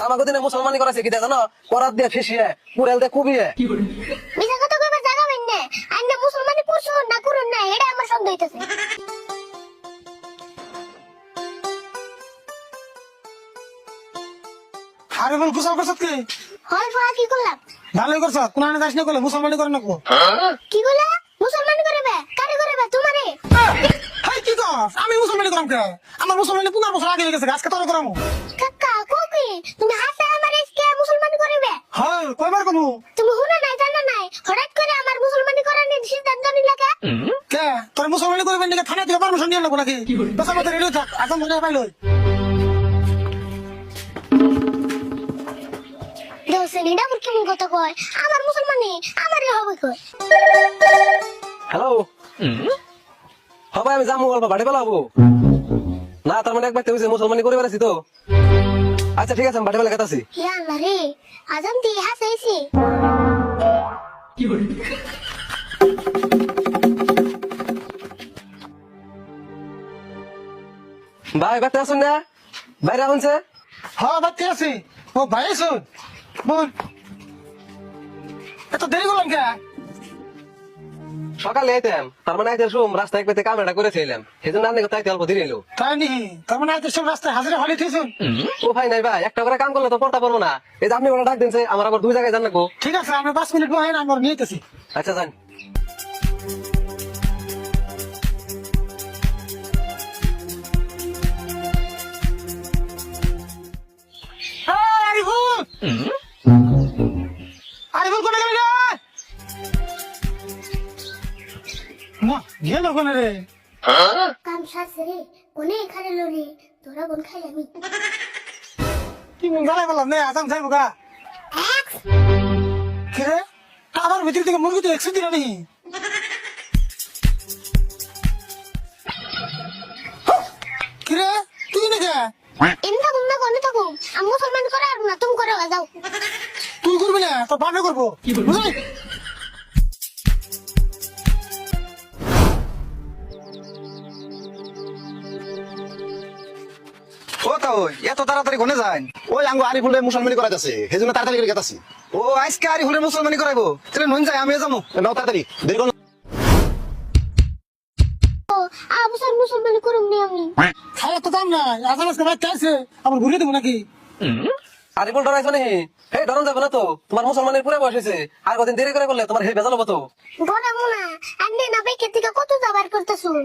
আমাকে দিনে মুসলমানি করাছে কি জানো, করাত দিয়ে ফেসিয়ে পুরেল দিয়ে কুবিয়ে। মিছা কথা কইবার জায়গা পাইন না, আইনে মুসলমানি করছুন না করুন না, এটা আমার সন্দেহ হইতাছে। আরে বল গোসল করছত কি? হয় ফা কি করলাম? ভালোই করছত, কোরআনে যাস না করলে মুসলমানি করে নাকবো। কি কইলা? মুসলমানি করবে? কারে করবে? তোমারে? হাই কি কর? আমি মুসলমানি করাম কে? আমার মুসলমানি 15 বছর আগে হয়ে গেছে, আজকে তোরে করামু। কাকা কোকি তুমি হাসা আমার এসকে মুসলমানি করবে? হ্যাঁ, কয়বার কমু? তুমি হুনা নাই জানা নাই, হঠাৎ করে আমার মুসলমানি করার সিদ্ধান্ত নিলা কে? কে? তোর মুসলমানি করবেন নাকি থানা থেকে পারমিশন নিয়ে লাগবো নাকি? বেসা মতো রেডি থাক, এখন মনে পাইলই। দেওসেন এটা বুর কেমন কথা কয়? আমার মুসলমানি আমারই হবে কয়। হ্যালো, হবে আমি যাবো অল্প বাড়ি পেলাবো না, তার মানে একবার তুই মুসলমানি করে বেড়াচ্ছি তো। আচ্ছা ঠিক আছে, আমি বাড়ি পেলে গেতাছি। হে আল্লাহ রে, আজান দিয়ে হাসাইছি। ভাই বাড়তে আসুন না, বাইরে আসুনছে। হ্যাঁ, বাচ্চা আছি। ও ভাই আছো? বল। এত দেরি করলাম কে? সকালে আইতাম, তার মানে আইতে শুম রাস্তায় পেতে কামড়া করেছিলাম, সেই জন্য আপনি তাইতে অল্প দেরি এলো। তাই নি, তার মানে আজ সব রাস্তায় হাজিরা হলে থইছুন। ও ভাই নাই ভাই, একটা করে কাম করলে তো পড়তে পারবো না। এই যে আপনি ওরা ডাক দিনছে, আমার আবার 2 জায়গায় জান লাগবো। ঠিক আছে, আমরা 5 মিনিট বহেন, আমরা নিয়ে যেতেছি। আচ্ছা যান। আরিফুল! আরিফুল কোনে গেলি রে? না, গেল কোনে রে? কাম সারছে রে, কোনে খারে লরি, তোরা বোন খাই আমি। কি মন গালাই বললাম নে, আজাম যাইবো গা। এক্স কি রে? আবার ভিতর থেকে মুরগি তো 100 দিন নি। কি রে? তুই নাকি? এমনি থাকুন না কোনে থাকুন, আমি মুসলমান করে আর না তুমি করে যাও। তুই করবি না, তোর বাপে করবো। বুঝলি? ও তা ওই এত তাড়াতাড়ি কোনে যায়? ওই আঙ্গো আরিফুলের মুসলমানি করাইতেছে, সেই জন্য তাড়াতাড়ি করে গেতাছি। ও আজকে আরিফুলের মুসলমানি করাইবো, তাহলে নন যাই, আমিও যাবো। নাও তাড়াতাড়ি, দেরি করো না। ও আবু স্যার মুসলমান করুম নি আমি। খাওয়া তো দাম নাই, আজাম আজকে বাইতে আছে, আবার ঘুরিয়ে দেবো নাকি? আরে বল ডরাইছো নাকি? এই ডরন যাবে না তো, তোমার মুসলমানের পুরো বয়স হয়েছে, আর কদিন দেরি করে করলে তোমার হে বেজাল হবো তো। বড় মুনা আন্নে না বাইকে থেকে কত যাবার করতেছুন।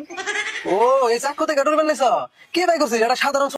ও এই চাক্কু থেকে ডরবেন নাইছ? কে বাই করছে? এটা সাধারণ